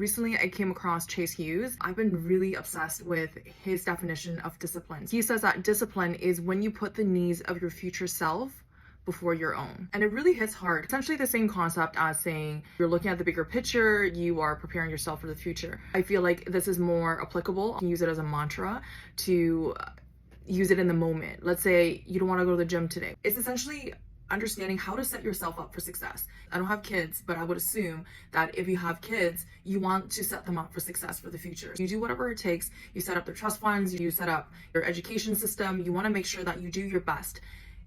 Recently, I came across Chase Hughes. I've been really obsessed with his definition of discipline. He says that discipline is when you put the needs of your future self before your own. And it really hits hard. Essentially the same concept as saying you're looking at the bigger picture, you are preparing yourself for the future. I feel like this is more applicable. You can use it as a mantra to use it in the moment. Let's say you don't want to go to the gym today. It's essentially understanding how to set yourself up for success. I don't have kids, but I would assume that if you have kids, you want to set them up for success for the future. You do whatever it takes. You set up their trust funds, you set up your education system. You want to make sure that you do your best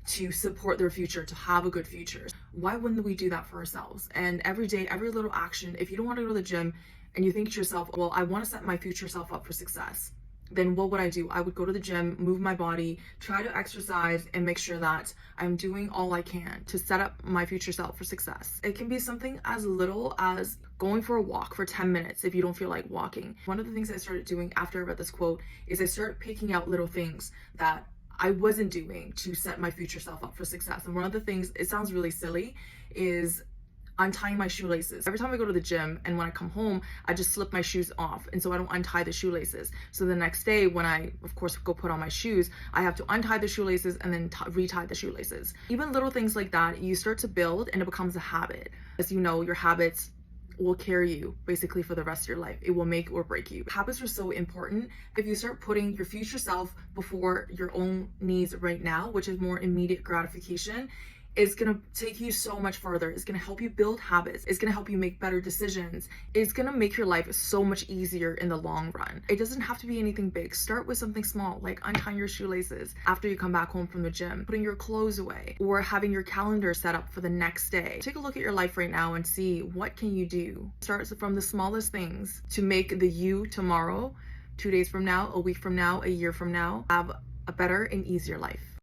to support their future, to have a good future. Why wouldn't we do that for ourselves? And every day, every little action, if you don't want to go to the gym and you think to yourself, well, I want to set my future self up for success, then what would I do? I would go to the gym, move my body, try to exercise, and make sure that I'm doing all I can to set up my future self for success. It can be something as little as going for a walk for 10 minutes if you don't feel like walking. One of the things I started doing after I read this quote is I started picking out little things that I wasn't doing to set my future self up for success. And one of the things, it sounds really silly, is untying my shoelaces. Every time I go to the gym and when I come home, I just slip my shoes off, and so I don't untie the shoelaces. So the next day when I, of course, go put on my shoes, I have to untie the shoelaces and then retie the shoelaces. Even little things like that, you start to build and it becomes a habit. As you know, your habits will carry you basically for the rest of your life. It will make or break you. Habits are so important. If you start putting your future self before your own needs right now, which is more immediate gratification, it's gonna take you so much further. It's gonna help you build habits. It's gonna help you make better decisions. It's gonna make your life so much easier in the long run. It doesn't have to be anything big. Start with something small, like untying your shoelaces after you come back home from the gym, putting your clothes away, or having your calendar set up for the next day. Take a look at your life right now and see what can you do. Start from the smallest things to make the you tomorrow, 2 days from now, a week from now, a year from now, have a better and easier life.